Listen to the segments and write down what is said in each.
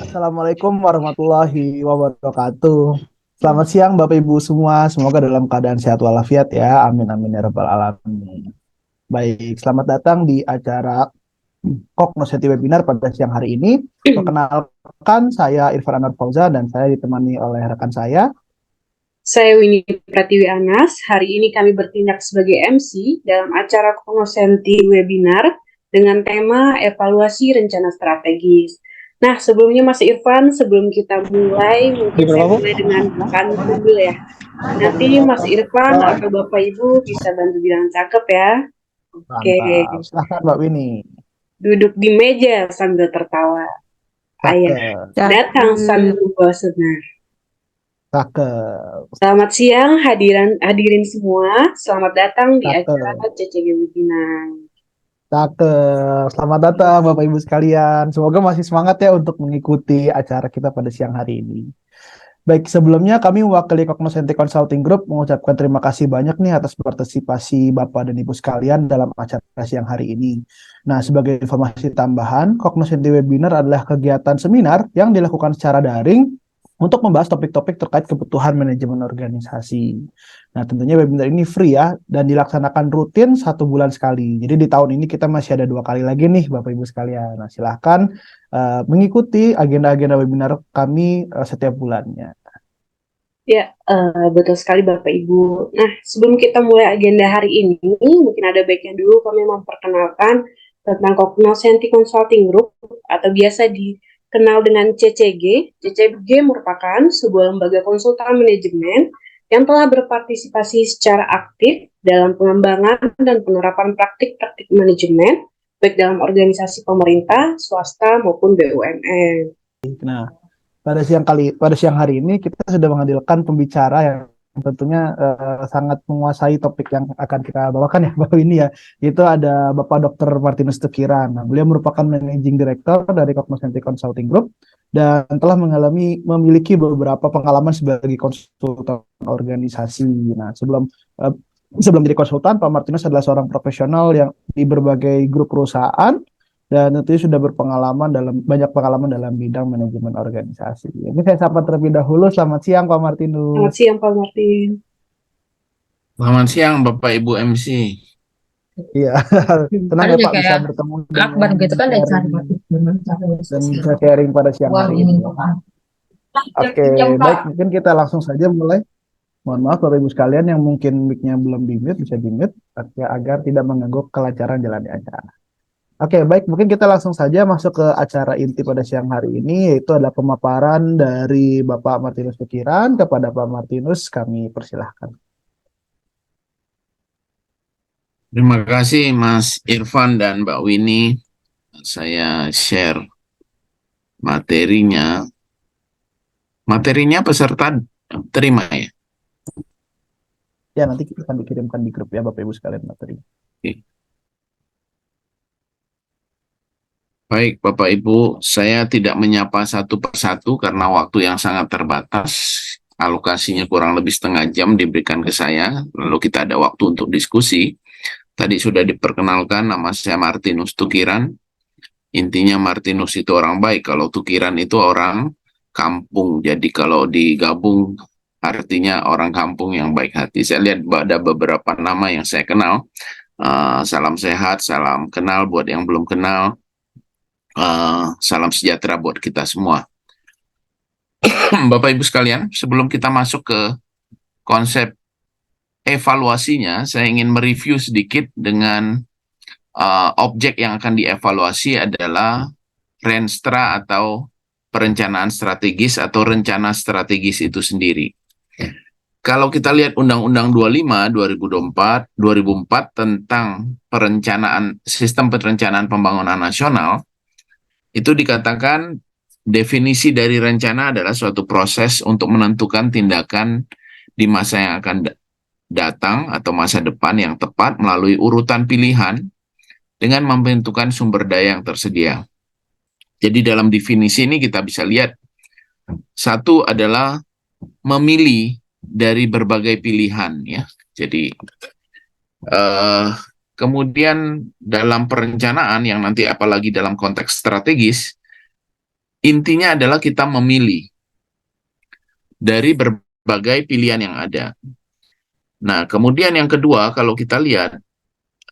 Assalamualaikum warahmatullahi wabarakatuh. Selamat siang Bapak Ibu semua, semoga dalam keadaan sehat walafiat ya. Amin amin ya rabbal alamin. Baik, selamat datang di acara Cognoscenti Webinar pada siang hari ini. Perkenalkan, saya Irfan Anwar Fauza dan saya ditemani oleh rekan saya. Saya Winnie Pratiwi Anas. Hari ini kami bertindak sebagai MC dalam acara Cognoscenti Webinar dengan tema evaluasi rencana strategis. Nah, sebelumnya Mas Irfan, sebelum kita mulai, Di mungkin saya berapa, Bu? mulai dengan pantun dulu ya. Nanti Mas Irfan atau Bapak Ibu bisa bantu bilang cakep ya. Oke, Mantap. Silahkan Mbak Winnie. duduk di meja sambil tertawa. Ayah, Cakep, datang sambil bosenar. cakep, Selamat siang hadirin semua. Selamat datang di acara cakep. CCG Webinar. Cakep. Selamat datang Bapak Ibu sekalian. Semoga masih semangat ya untuk mengikuti acara kita pada siang hari ini. Baik, sebelumnya kami mewakili Cognoscenti Consulting Group mengucapkan terima kasih banyak nih atas partisipasi Bapak dan Ibu sekalian dalam acara siang hari ini. Nah, sebagai informasi tambahan, Cognoscenti Webinar adalah kegiatan seminar yang dilakukan secara daring untuk membahas topik-topik terkait kebutuhan manajemen organisasi. Nah, tentunya webinar ini free ya, dan dilaksanakan rutin 1 bulan sekali. Jadi di tahun ini kita masih ada 2 kali lagi nih, Bapak Ibu sekalian. Nah, silahkan mengikuti agenda-agenda webinar kami setiap bulannya. Ya, betul sekali Bapak Ibu. Nah, sebelum kita mulai agenda hari ini, mungkin ada baiknya dulu kami memperkenalkan tentang Cognoscenti Consulting Group atau biasa dikenal dengan CCG. CCG merupakan sebuah lembaga konsultan manajemen yang telah berpartisipasi secara aktif dalam pengembangan dan penerapan praktik-praktik manajemen, baik dalam organisasi pemerintah, swasta, maupun BUMN. Nah, pada siang hari ini kita sudah menghadirkan pembicara yang tentunya sangat menguasai topik yang akan kita bawakan ya Bapak ini ya. Itu ada Bapak Dr. Martinus Tukiran. Nah, beliau merupakan Managing Director dari Cognoscenti Consulting Group dan telah memiliki beberapa pengalaman sebagai konsultan organisasi. Nah, eh, sebelum jadi konsultan, Pak Martinus adalah seorang profesional yang di berbagai grup perusahaan dan tentunya sudah banyak pengalaman dalam bidang manajemen organisasi. Ini saya sapa terlebih dahulu. Selamat siang Pak Selamat Martinus. siang Pak Martin. Selamat siang Bapak Ibu MC. Iya, senang Kan ya udah Pak bisa kayak bertemu Akbar dan gitu kan dari sharing cari gimana cara dan bisa sharing pada siang uang hari ini ini. Pak. Oke, baik mungkin kita langsung saja mulai. Mohon maaf Bapak Ibu sekalian yang mungkin mic-nya belum di-mute bisa di-mute agar tidak mengganggu kelancaran jalannya acara. Oke, baik mungkin kita langsung saja masuk ke acara inti pada siang hari ini yaitu adalah pemaparan dari Bapak Martinus Pikiran kepada Pak Martinus kami persilahkan. Terima kasih Mas Irfan dan Mbak Winnie. Saya share materinya. Materinya peserta terima ya. Ya, nanti kita akan dikirimkan di grup ya Bapak Ibu sekalian materi. Oke. Baik Bapak Ibu, saya tidak menyapa satu persatu karena waktu yang sangat terbatas. Alokasinya kurang lebih setengah jam diberikan ke saya, lalu kita ada waktu untuk diskusi. Tadi sudah diperkenalkan, nama saya Martinus Tukiran. Intinya Martinus itu orang baik, kalau Tukiran itu orang kampung. Jadi kalau digabung artinya orang kampung yang baik hati. Saya lihat ada beberapa nama yang saya kenal. Salam sehat, salam kenal buat yang belum kenal. Salam sejahtera buat kita semua. Bapak Ibu sekalian, sebelum kita masuk ke konsep evaluasinya, saya ingin mereview sedikit dengan objek yang akan dievaluasi adalah Renstra atau perencanaan strategis atau rencana strategis itu sendiri. Kalau kita lihat Undang-Undang 25 2004 tentang sistem perencanaan pembangunan nasional, itu dikatakan definisi dari rencana adalah suatu proses untuk menentukan tindakan di masa yang akan datang atau masa depan yang tepat melalui urutan pilihan dengan membentukkan sumber daya yang tersedia. Jadi dalam definisi ini kita bisa lihat, satu adalah memilih dari berbagai pilihan ya. Jadi kemudian dalam perencanaan yang nanti apalagi dalam konteks strategis, intinya adalah kita memilih dari berbagai pilihan yang ada. Nah, kemudian yang kedua, kalau kita lihat,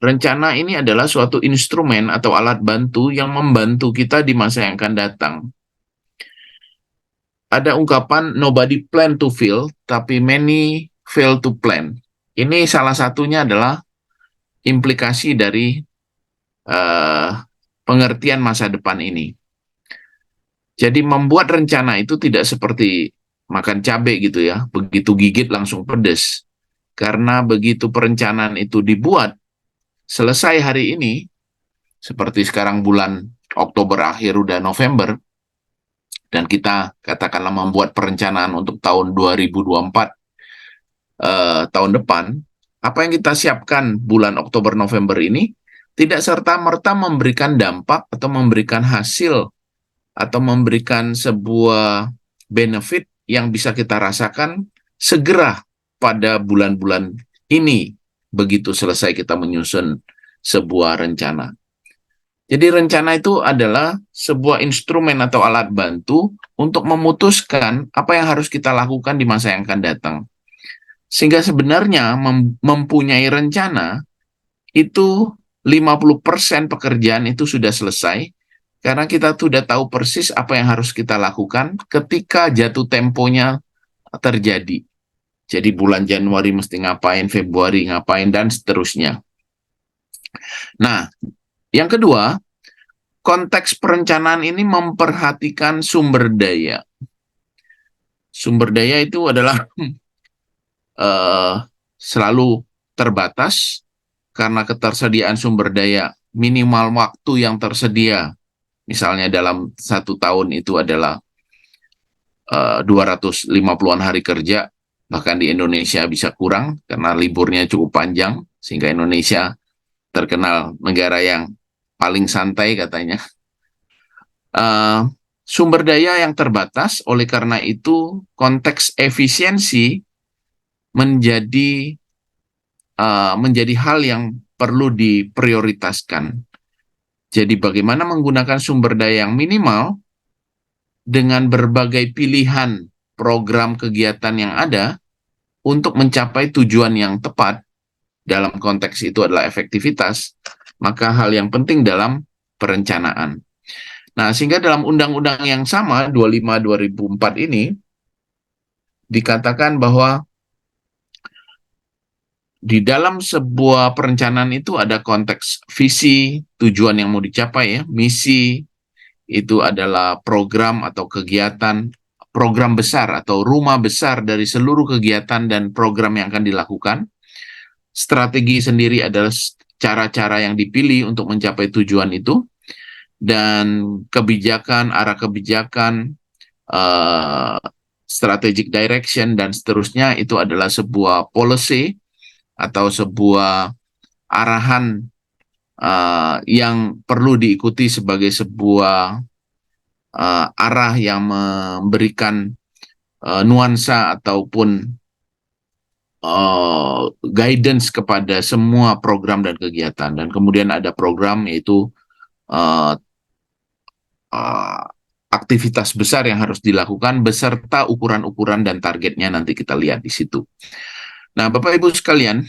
rencana ini adalah suatu instrumen atau alat bantu yang membantu kita di masa yang akan datang. Ada ungkapan nobody plan to fail, tapi many fail to plan. Ini salah satunya adalah implikasi dari pengertian masa depan ini. Jadi membuat rencana itu tidak seperti makan cabai gitu ya, begitu gigit langsung pedes. Karena begitu perencanaan itu dibuat, selesai hari ini, seperti sekarang bulan Oktober akhir udah November, dan kita katakanlah membuat perencanaan untuk tahun 2024, tahun depan, apa yang kita siapkan bulan Oktober November ini tidak serta-merta memberikan dampak atau memberikan hasil atau memberikan sebuah benefit yang bisa kita rasakan segera pada bulan-bulan ini begitu selesai kita menyusun sebuah rencana. Jadi rencana itu adalah sebuah instrumen atau alat bantu untuk memutuskan apa yang harus kita lakukan di masa yang akan datang. Sehingga sebenarnya mempunyai rencana itu 50% pekerjaan itu sudah selesai karena kita sudah tahu persis apa yang harus kita lakukan ketika jatuh temponya terjadi. Jadi bulan Januari mesti ngapain, Februari ngapain, dan seterusnya. Nah, yang kedua, konteks perencanaan ini memperhatikan sumber daya. Sumber daya itu adalah selalu terbatas karena ketersediaan sumber daya, minimal waktu yang tersedia. Misalnya dalam 1 tahun itu adalah 250-an hari kerja, bahkan di Indonesia bisa kurang karena liburnya cukup panjang, sehingga Indonesia terkenal negara yang paling santai katanya. Sumber daya yang terbatas, oleh karena itu konteks efisiensi menjadi hal yang perlu diprioritaskan. Jadi bagaimana menggunakan sumber daya yang minimal dengan berbagai pilihan program kegiatan yang ada untuk mencapai tujuan yang tepat, dalam konteks itu adalah efektivitas, maka hal yang penting dalam perencanaan. Nah, sehingga dalam undang-undang yang sama, 25/2004 ini, dikatakan bahwa di dalam sebuah perencanaan itu ada konteks visi, tujuan yang mau dicapai ya, misi, itu adalah program atau kegiatan, program besar atau rumah besar dari seluruh kegiatan dan program yang akan dilakukan. Strategi sendiri adalah cara-cara yang dipilih untuk mencapai tujuan itu, dan kebijakan, arah kebijakan, strategic direction, dan seterusnya itu adalah sebuah policy atau sebuah arahan yang perlu diikuti sebagai sebuah arah yang memberikan nuansa ataupun guidance kepada semua program dan kegiatan. Dan kemudian ada program yaitu aktivitas besar yang harus dilakukan beserta ukuran-ukuran dan targetnya nanti kita lihat di situ. Nah, Bapak Ibu sekalian,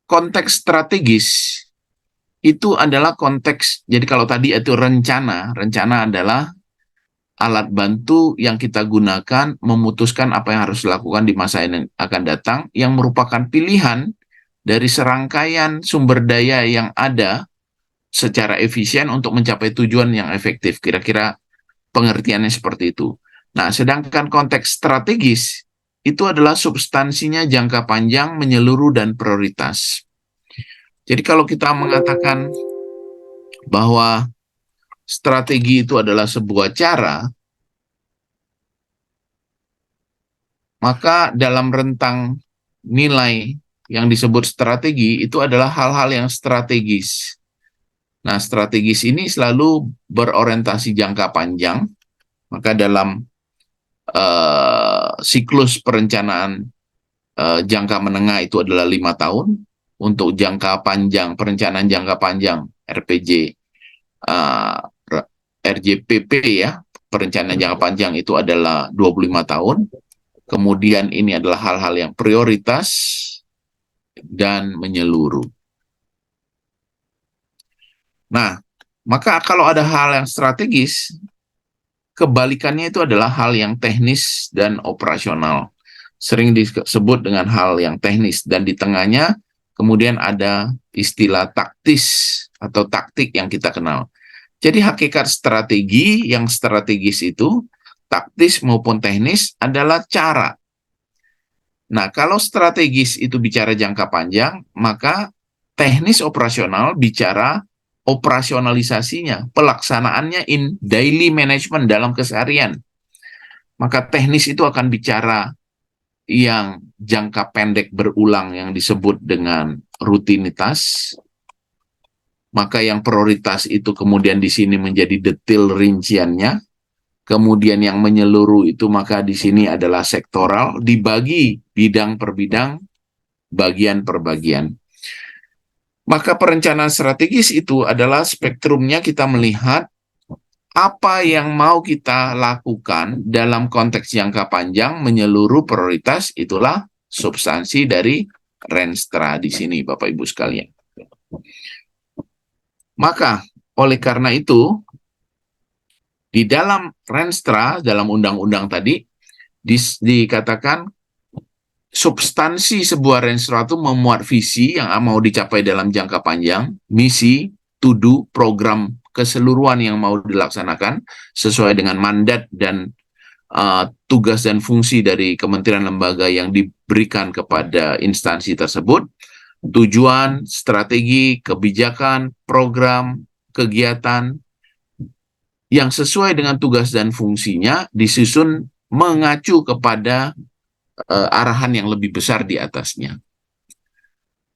konteks strategis itu adalah konteks, jadi kalau tadi itu rencana adalah alat bantu yang kita gunakan memutuskan apa yang harus dilakukan di masa yang akan datang, yang merupakan pilihan dari serangkaian sumber daya yang ada secara efisien untuk mencapai tujuan yang efektif. Kira-kira pengertiannya seperti itu. Nah, sedangkan konteks strategis itu adalah substansinya jangka panjang, menyeluruh, dan prioritas. Jadi kalau kita mengatakan bahwa strategi itu adalah sebuah cara, maka dalam rentang nilai yang disebut strategi itu adalah hal-hal yang strategis. Nah, strategis ini selalu berorientasi jangka panjang, maka dalam siklus perencanaan jangka menengah itu adalah 5 tahun, untuk jangka panjang, perencanaan jangka panjang, RPG, RJPP ya, perencanaan jangka panjang itu adalah 25 tahun. Kemudian ini adalah hal-hal yang prioritas dan menyeluruh. Nah, maka kalau ada hal yang strategis, kebalikannya itu adalah hal yang teknis dan operasional. Sering disebut dengan hal yang teknis, dan di tengahnya kemudian ada istilah taktis atau taktik yang kita kenal. Jadi hakikat strategi yang strategis itu, taktis maupun teknis, adalah cara. Nah, kalau strategis itu bicara jangka panjang, maka teknis operasional bicara operasionalisasinya, pelaksanaannya in daily management dalam keseharian. Maka teknis itu akan bicara yang jangka pendek berulang yang disebut dengan rutinitas. Maka yang prioritas itu kemudian di sini menjadi detail rinciannya. Kemudian yang menyeluruh itu maka di sini adalah sektoral, dibagi bidang per bidang, bagian per bagian. Maka perencanaan strategis itu adalah spektrumnya kita melihat apa yang mau kita lakukan dalam konteks jangka panjang menyeluruh prioritas, itulah substansi dari Renstra di sini, Bapak Ibu sekalian. Maka oleh karena itu, di dalam Renstra, dalam undang-undang tadi, dikatakan substansi sebuah Renstra itu memuat visi yang mau dicapai dalam jangka panjang, misi, to-do, program keseluruhan yang mau dilaksanakan sesuai dengan mandat dan tugas dan fungsi dari kementerian lembaga yang diberikan kepada instansi tersebut, tujuan, strategi, kebijakan, program, kegiatan yang sesuai dengan tugas dan fungsinya disusun mengacu kepada arahan yang lebih besar di atasnya.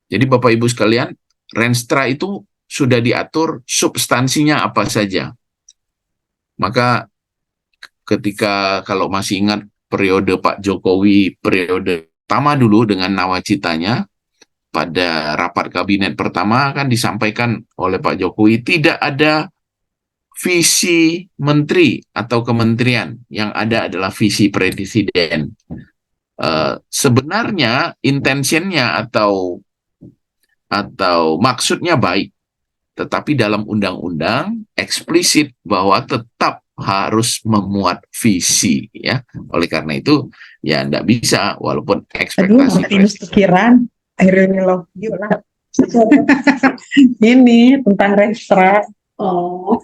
Jadi Bapak Ibu sekalian, Renstra itu sudah diatur substansinya apa saja. Maka ketika kalau masih ingat periode Pak Jokowi, periode pertama dulu dengan nawacitanya, pada rapat kabinet pertama kan disampaikan oleh Pak Jokowi tidak ada visi menteri atau kementerian, yang ada adalah visi presiden. Sebenarnya intentionnya atau maksudnya baik, tetapi dalam undang-undang eksplisit bahwa tetap harus memuat visi, ya. Oleh karena itu ya enggak bisa walaupun ekspektasi pikiran akhirnya loh gila. Ini tentang Renstra. Oh.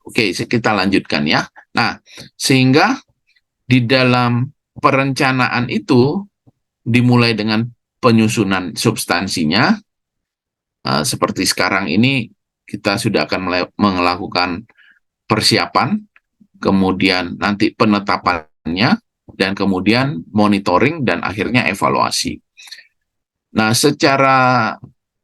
Oke, kita lanjutkan ya. Nah, sehingga di dalam perencanaan itu dimulai dengan penyusunan substansinya. Seperti sekarang ini kita sudah akan melakukan persiapan, kemudian nanti penetapannya, dan kemudian monitoring, dan akhirnya evaluasi. Nah, secara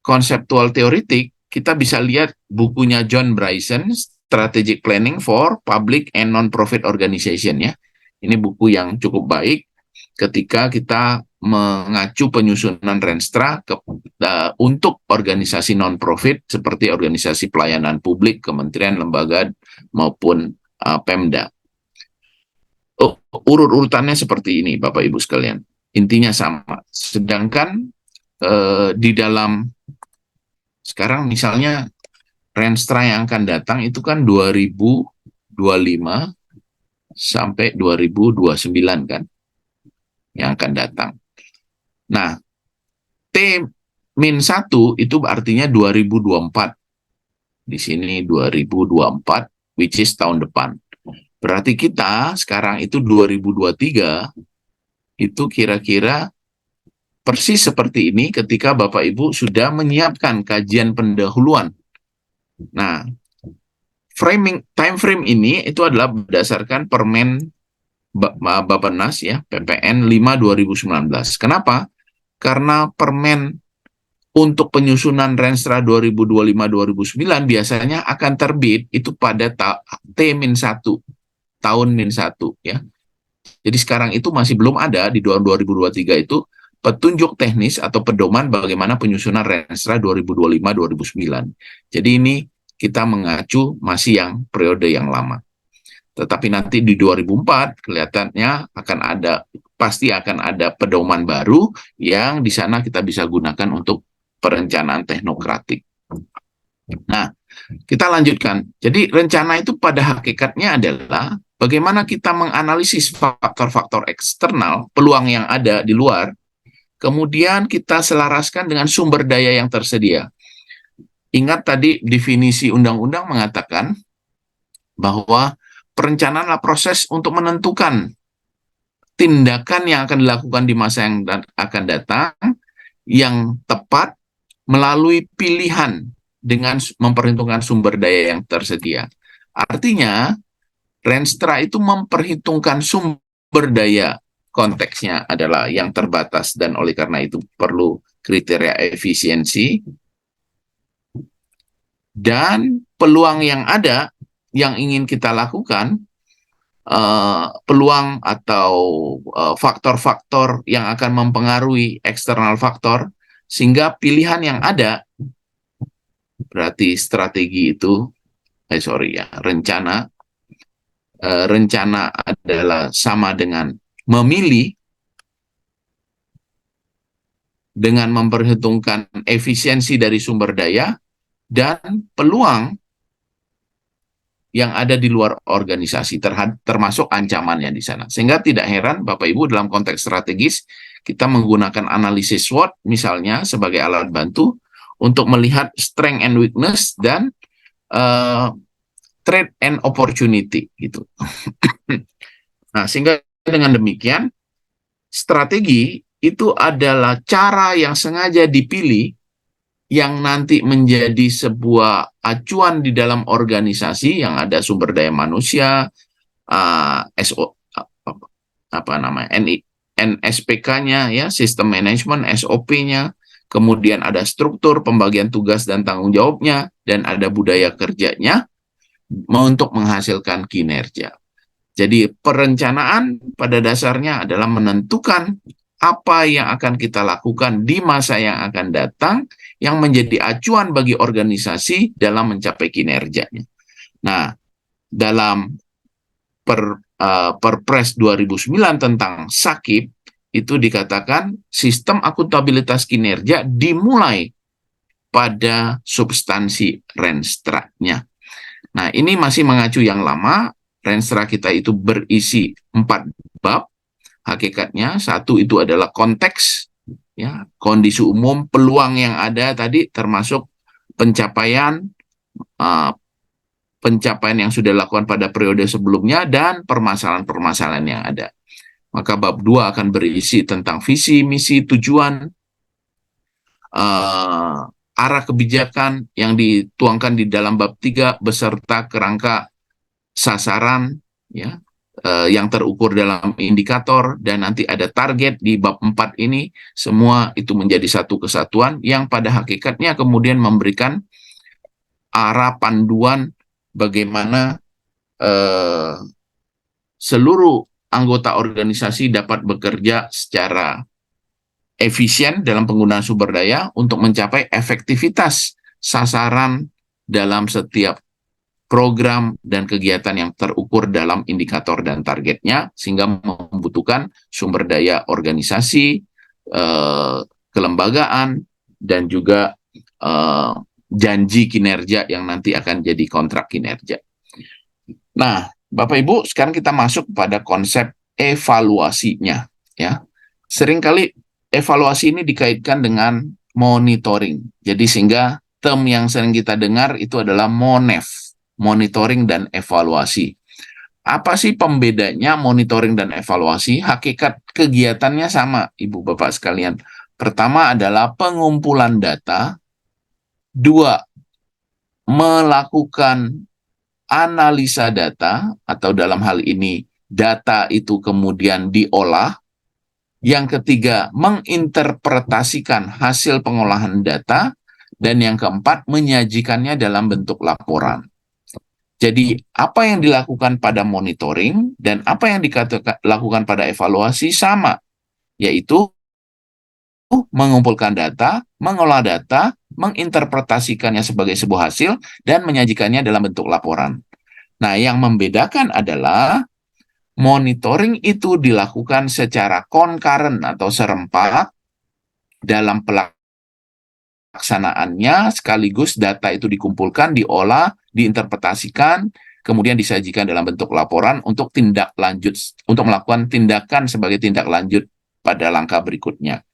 konseptual teoritik, kita bisa lihat bukunya John Bryson, Strategic Planning for Public and Non-Profit Organization, ya. Ini buku yang cukup baik ketika kita mengacu penyusunan Renstra untuk organisasi non-profit seperti organisasi pelayanan publik, kementerian, lembaga, maupun Pemda. Urut-urutannya seperti ini, Bapak Ibu sekalian. Intinya sama. Sedangkan di dalam sekarang misalnya Renstra yang akan datang itu kan 2025 sampai 2029 kan yang akan datang. Nah, T-1 itu artinya 2024. Di sini 2024, which is tahun depan. Berarti kita sekarang itu 2023, itu kira-kira persis seperti ini ketika Bapak Ibu sudah menyiapkan kajian pendahuluan. Nah, time frame ini itu adalah berdasarkan Permen Bappenas, ya, PPN 5 2019. Kenapa? Karena permen untuk penyusunan Renstra 2025-2009 biasanya akan terbit itu pada T-1, tahun -1, ya. Jadi sekarang itu masih belum ada di 2023 itu petunjuk teknis atau pedoman bagaimana penyusunan Renstra 2025-2009. Jadi ini kita mengacu masih yang periode yang lama. Tetapi nanti di 2004 kelihatannya pasti akan ada pedoman baru yang di sana kita bisa gunakan untuk perencanaan teknokratik. Nah, kita lanjutkan. Jadi rencana itu pada hakikatnya adalah bagaimana kita menganalisis faktor-faktor eksternal, peluang yang ada di luar, kemudian kita selaraskan dengan sumber daya yang tersedia. Ingat tadi definisi undang-undang mengatakan bahwa perencanaan adalah proses untuk menentukan tindakan yang akan dilakukan di masa yang akan datang yang tepat melalui pilihan dengan memperhitungkan sumber daya yang tersedia. Artinya, Renstra itu memperhitungkan sumber daya, konteksnya adalah yang terbatas dan oleh karena itu perlu kriteria efisiensi, dan peluang yang ada yang ingin kita lakukan, peluang atau faktor-faktor yang akan mempengaruhi eksternal faktor, sehingga pilihan yang ada, berarti strategi itu, rencana adalah sama dengan memilih dengan memperhitungkan efisiensi dari sumber daya dan peluang yang ada di luar organisasi, termasuk ancamannya di sana. Sehingga tidak heran, Bapak Ibu, dalam konteks strategis, kita menggunakan analisis SWOT, misalnya, sebagai alat bantu untuk melihat strength and weakness dan threat and opportunity. Gitu. Nah, sehingga dengan demikian, strategi itu adalah cara yang sengaja dipilih yang nanti menjadi sebuah acuan di dalam organisasi yang ada sumber daya manusia, NSPK-nya, ya, sistem manajemen, SOP-nya, kemudian ada struktur pembagian tugas dan tanggung jawabnya, dan ada budaya kerjanya untuk menghasilkan kinerja. Jadi perencanaan pada dasarnya adalah menentukan apa yang akan kita lakukan di masa yang akan datang yang menjadi acuan bagi organisasi dalam mencapai kinerjanya. Nah, dalam Perpres 2009 tentang SAKIP itu dikatakan sistem akuntabilitas kinerja dimulai pada substansi Renstra-nya. Nah, ini masih mengacu yang lama. Renstra kita itu berisi 4 bab. Hakikatnya, 1 itu adalah konteks, ya, kondisi umum, peluang yang ada tadi, termasuk pencapaian yang sudah dilakukan pada periode sebelumnya, dan permasalahan-permasalahan yang ada. Maka bab 2 akan berisi tentang visi, misi, tujuan, arah kebijakan yang dituangkan di dalam bab 3, beserta kerangka sasaran, ya, yang terukur dalam indikator, dan nanti ada target di bab 4 ini. Semua itu menjadi satu kesatuan yang pada hakikatnya kemudian memberikan arah panduan bagaimana seluruh anggota organisasi dapat bekerja secara efisien dalam penggunaan sumber daya untuk mencapai efektivitas sasaran dalam setiap program dan kegiatan yang terukur dalam indikator dan targetnya, sehingga membutuhkan sumber daya organisasi, kelembagaan, dan juga janji kinerja yang nanti akan jadi kontrak kinerja. Nah, Bapak Ibu, sekarang kita masuk pada konsep evaluasinya. Ya, seringkali evaluasi ini dikaitkan dengan monitoring. Jadi sehingga term yang sering kita dengar itu adalah MONEF. Monitoring dan evaluasi. Apa sih pembedanya monitoring dan evaluasi? Hakikat kegiatannya sama, Ibu Bapak sekalian. Pertama adalah pengumpulan data. 2, melakukan analisa data, atau dalam hal ini data itu kemudian diolah. Yang ketiga, menginterpretasikan hasil pengolahan data. Dan yang keempat, menyajikannya dalam bentuk laporan. Jadi, apa yang dilakukan pada monitoring dan apa yang dilakukan pada evaluasi sama, yaitu mengumpulkan data, mengolah data, menginterpretasikannya sebagai sebuah hasil, dan menyajikannya dalam bentuk laporan. Nah, yang membedakan adalah monitoring itu dilakukan secara concurrent atau serempak dalam pelaksanaannya, sekaligus data itu dikumpulkan, diolah, diinterpretasikan, kemudian disajikan dalam bentuk laporan untuk tindak lanjut, untuk melakukan tindakan sebagai tindak lanjut pada langkah berikutnya.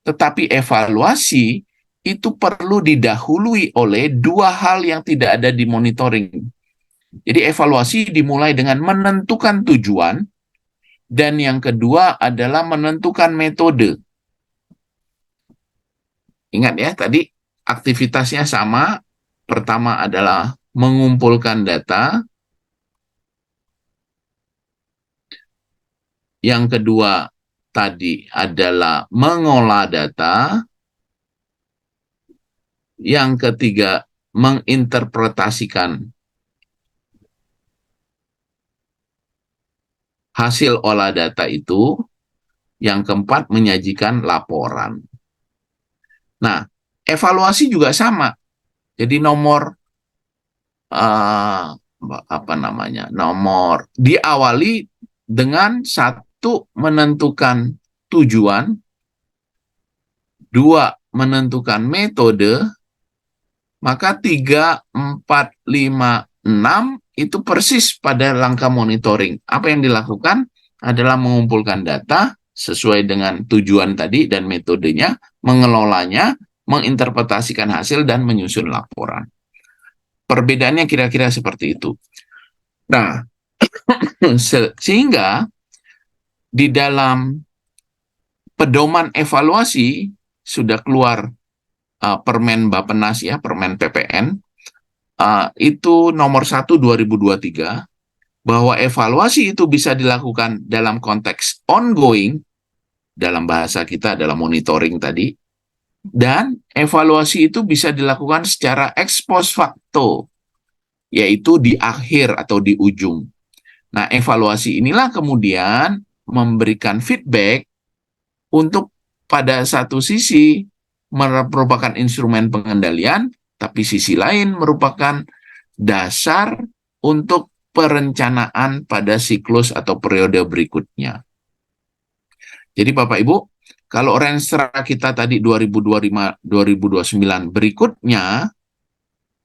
Tetapi evaluasi itu perlu didahului oleh dua hal yang tidak ada di monitoring. Jadi evaluasi dimulai dengan menentukan tujuan, dan yang kedua adalah menentukan metode. Ingat ya, tadi aktivitasnya sama. Pertama adalah mengumpulkan data. Yang kedua tadi adalah mengolah data. Yang ketiga, menginterpretasikan hasil olah data itu. Yang keempat, menyajikan laporan. Nah, evaluasi juga sama. Jadi nomor diawali dengan satu, menentukan tujuan, dua, menentukan metode, maka 3, 4, 5, 6 itu persis pada langkah monitoring. Apa yang dilakukan adalah mengumpulkan data sesuai dengan tujuan tadi dan metodenya, mengelolanya, menginterpretasikan hasil, dan menyusun laporan. Perbedaannya kira-kira seperti itu. Nah, sehingga di dalam pedoman evaluasi sudah keluar Permen Bappenas ya, Permen PPN, itu nomor 1 2023, bahwa evaluasi itu bisa dilakukan dalam konteks ongoing, dalam bahasa kita adalah monitoring tadi, dan evaluasi itu bisa dilakukan secara ex post facto, yaitu di akhir atau di ujung. Nah, evaluasi inilah kemudian memberikan feedback untuk pada satu sisi merupakan instrumen pengendalian, tapi sisi lain merupakan dasar untuk perencanaan pada siklus atau periode berikutnya. Jadi Bapak Ibu, kalau Renstra kita tadi 2025-2029, berikutnya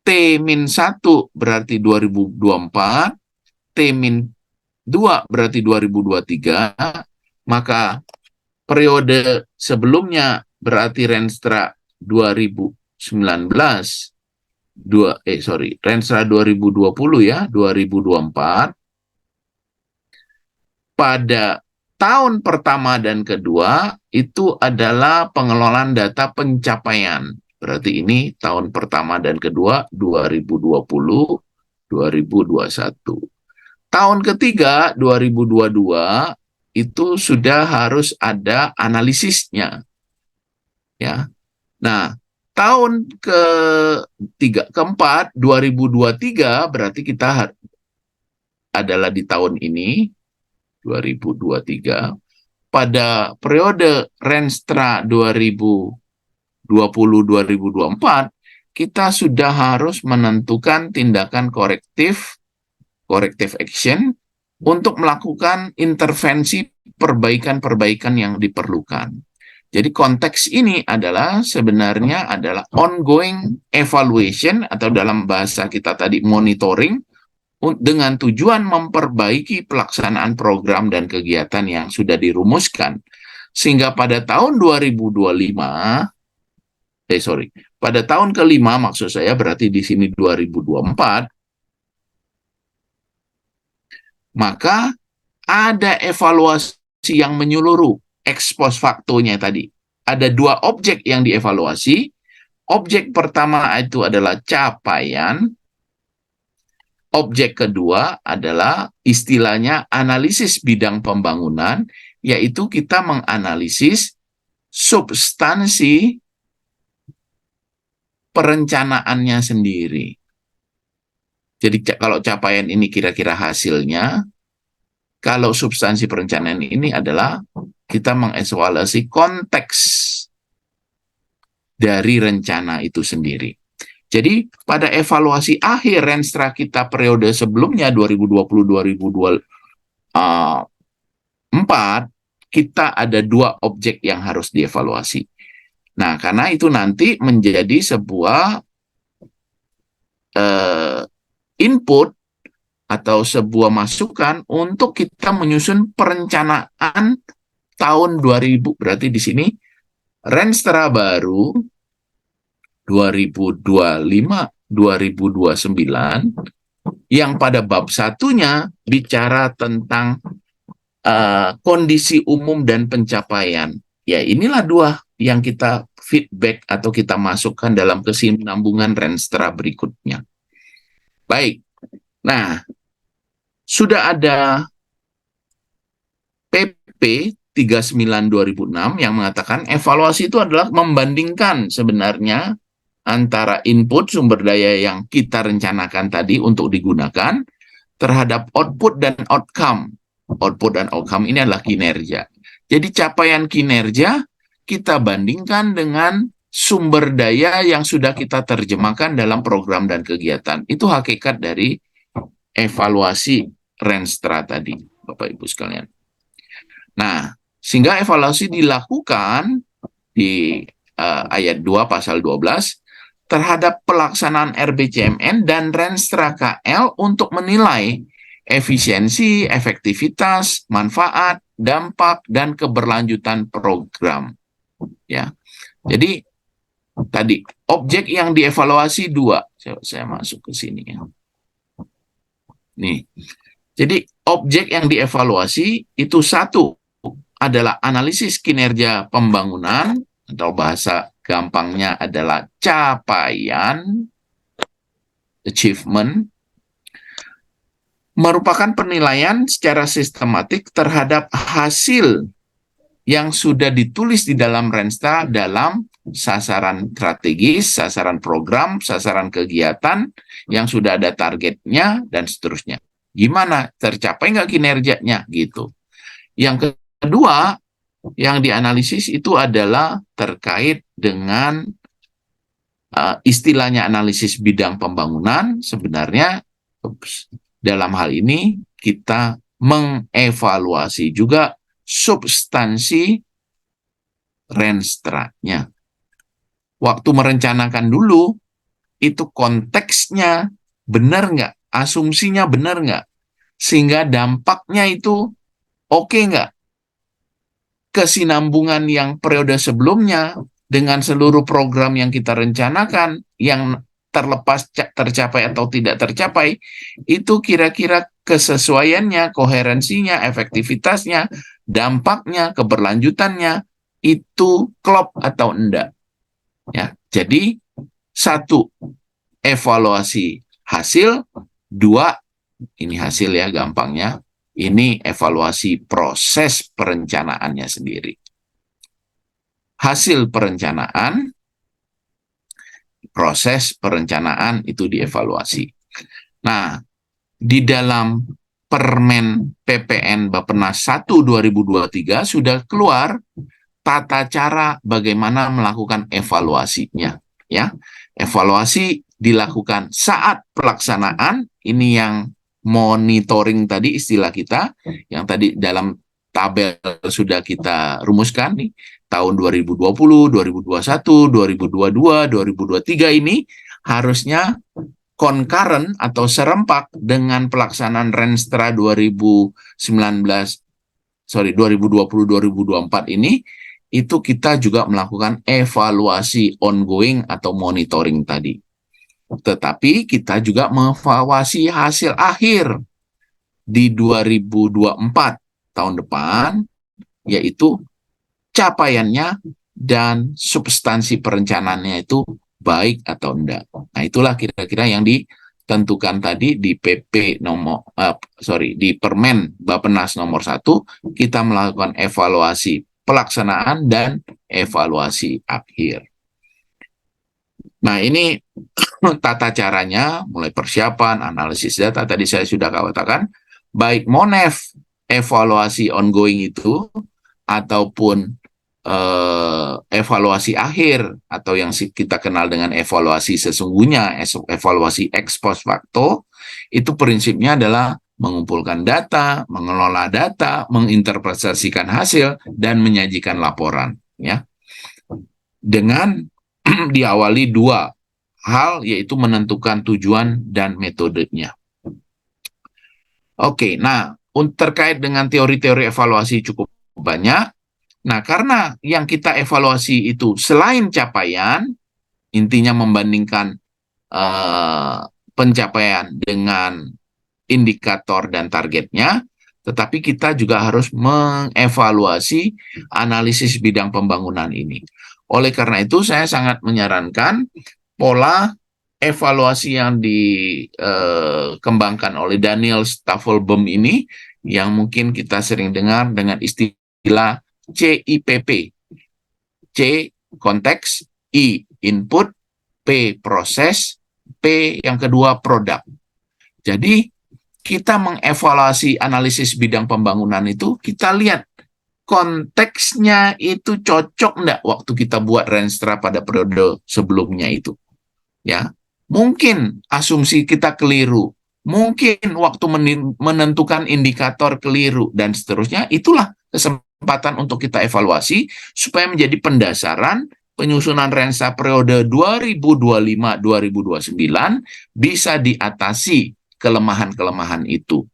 T-1 berarti 2024, T-2 berarti 2023, maka periode sebelumnya berarti Renstra 2019, Renstra 2020 ya, 2024. Pada tahun pertama dan kedua itu adalah pengelolaan data pencapaian. Berarti ini tahun pertama dan kedua 2020, 2021. Tahun ketiga 2022 itu sudah harus ada analisisnya. Ya. Nah, tahun keempat 2023 berarti kita adalah di tahun ini 2023. Pada periode Renstra 2020-2024 kita sudah harus menentukan tindakan corrective action untuk melakukan intervensi perbaikan-perbaikan yang diperlukan. Jadi konteks ini sebenarnya adalah ongoing evaluation atau dalam bahasa kita tadi monitoring, dengan tujuan memperbaiki pelaksanaan program dan kegiatan yang sudah dirumuskan. Sehingga pada tahun 2025, pada tahun kelima maksud saya berarti di sini 2024, maka ada evaluasi yang menyeluruh, ex post facto-nya tadi. Ada dua objek yang dievaluasi. Objek pertama itu adalah capaian. Objek kedua adalah istilahnya analisis bidang pembangunan, yaitu kita menganalisis substansi perencanaannya sendiri. Jadi kalau capaian ini kira-kira hasilnya, kalau substansi perencanaan ini adalah kita mengevaluasi konteks dari rencana itu sendiri. Jadi pada evaluasi akhir Renstra kita periode sebelumnya 2020-2024, kita ada 2 objek yang harus dievaluasi. Nah, karena itu nanti menjadi sebuah input atau sebuah masukan untuk kita menyusun perencanaan tahun 2000. Berarti di sini Renstra baru 2025-2029 yang pada bab satunya bicara tentang kondisi umum dan pencapaian. Ya, inilah 2 yang kita feedback atau kita masukkan dalam kesinambungan Renstra berikutnya. Baik. Nah, sudah ada PP 39/2006 yang mengatakan evaluasi itu adalah membandingkan sebenarnya antara input sumber daya yang kita rencanakan tadi untuk digunakan terhadap output dan outcome. Output dan outcome ini adalah kinerja. Jadi capaian kinerja kita bandingkan dengan sumber daya yang sudah kita terjemahkan dalam program dan kegiatan. Itu hakikat dari evaluasi Renstra tadi, Bapak Ibu sekalian. Nah, sehingga evaluasi dilakukan di ayat 2 pasal 12 terhadap pelaksanaan RBCMN dan Renstra KL untuk menilai efisiensi, efektivitas, manfaat, dampak, dan keberlanjutan program. Ya, jadi tadi objek yang dievaluasi 2. Saya masuk ke sini ya. Nih, jadi objek yang dievaluasi itu 1 adalah analisis kinerja pembangunan atau bahasa gampangnya adalah capaian, achievement, merupakan penilaian secara sistematik terhadap hasil yang sudah ditulis di dalam Renstra dalam sasaran strategis, sasaran program, sasaran kegiatan yang sudah ada targetnya, dan seterusnya. Gimana? Tercapai nggak kinerjanya? Gitu. Yang kedua, yang dianalisis itu adalah terkait dengan istilahnya analisis bidang pembangunan. Sebenarnya dalam hal ini kita mengevaluasi juga substansi Renstra-nya. Waktu merencanakan dulu, itu konteksnya benar nggak? Asumsinya benar nggak? Sehingga dampaknya itu oke nggak? Kesinambungan yang periode sebelumnya dengan seluruh program yang kita rencanakan, yang terlepas tercapai atau tidak tercapai, itu kira-kira kesesuaiannya, koherensinya, efektivitasnya, dampaknya, keberlanjutannya, itu klop atau enggak. Ya, jadi 1, evaluasi hasil, 2, ini hasil ya gampangnya, ini evaluasi proses perencanaannya sendiri. Hasil perencanaan, proses perencanaan itu dievaluasi. Nah, di dalam Permen PPN Bappenas 1 2023 sudah keluar tata cara bagaimana melakukan evaluasinya. Ya, evaluasi dilakukan saat pelaksanaan, ini yang monitoring tadi istilah kita, yang tadi dalam tabel sudah kita rumuskan nih, tahun 2020, 2021, 2022, 2023 ini harusnya concurrent atau serempak dengan pelaksanaan Renstra 2020-2024 ini, itu kita juga melakukan evaluasi ongoing atau monitoring tadi. Tetapi kita juga mengevaluasi hasil akhir di 2024 tahun depan, yaitu capaiannya dan substansi perencanaannya itu baik atau enggak. Nah, itulah kira-kira yang ditentukan tadi di di Permen Bappenas nomor 1, kita melakukan evaluasi pelaksanaan dan evaluasi akhir. Nah, ini tata caranya, mulai persiapan, analisis data, tadi saya sudah katakan, baik MONEF, evaluasi ongoing itu, ataupun evaluasi akhir atau yang kita kenal dengan evaluasi sesungguhnya, evaluasi ex post facto, itu prinsipnya adalah mengumpulkan data, mengelola data, menginterpretasikan hasil, dan menyajikan laporan. Ya, dengan diawali dua hal, yaitu menentukan tujuan dan metodenya. Oke, nah terkait dengan teori-teori evaluasi cukup banyak. Nah, karena yang kita evaluasi itu selain capaian, intinya membandingkan pencapaian dengan indikator dan targetnya, tetapi kita juga harus mengevaluasi analisis bidang pembangunan ini. Oleh karena itu, saya sangat menyarankan pola evaluasi yang dikembangkan oleh Daniel Staffelbaum ini, yang mungkin kita sering dengar dengan istilah CIPP. C, konteks, I, input, P, proses, P yang kedua, produk. Jadi, kita mengevaluasi analisis bidang pembangunan itu, kita lihat konteksnya itu cocok enggak waktu kita buat Renstra pada periode sebelumnya itu. Ya, mungkin asumsi kita keliru, mungkin waktu menentukan indikator keliru, dan seterusnya. Itulah kesempatan untuk kita evaluasi supaya menjadi pendasaran penyusunan Renstra periode 2025-2029 bisa diatasi kelemahan-kelemahan itu.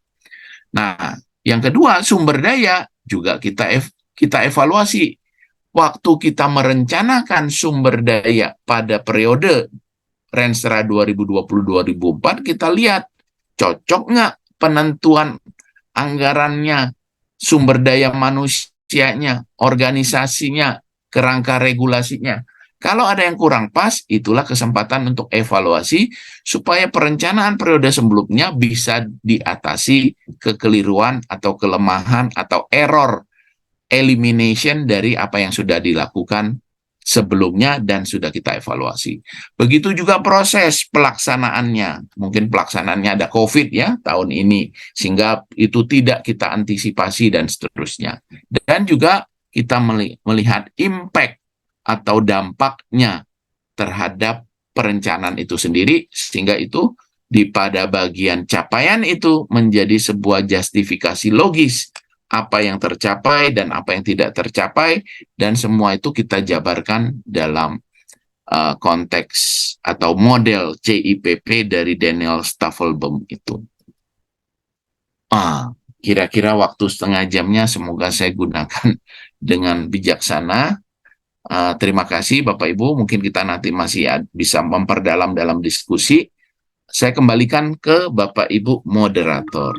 Nah, yang kedua, sumber daya juga kita evaluasi. Waktu kita merencanakan sumber daya pada periode Renstra 2020-2004, kita lihat cocok nggak penentuan anggarannya, sumber daya manusianya, organisasinya, kerangka regulasinya. Kalau ada yang kurang pas, itulah kesempatan untuk evaluasi supaya perencanaan periode sebelumnya bisa diatasi kekeliruan atau kelemahan atau error elimination dari apa yang sudah dilakukan sebelumnya dan sudah kita evaluasi. Begitu juga proses pelaksanaannya. Mungkin pelaksanaannya ada COVID ya tahun ini, sehingga itu tidak kita antisipasi dan seterusnya. Dan juga kita melihat impact atau dampaknya terhadap perencanaan itu sendiri, sehingga itu pada bagian capaian itu menjadi sebuah justifikasi logis apa yang tercapai dan apa yang tidak tercapai, dan semua itu kita jabarkan dalam konteks atau model CIPP dari Daniel Staffelbaum itu. Kira-kira waktu setengah jamnya semoga saya gunakan dengan bijaksana. Terima kasih Bapak Ibu, mungkin kita nanti masih bisa memperdalam dalam diskusi. Saya kembalikan ke Bapak Ibu moderator.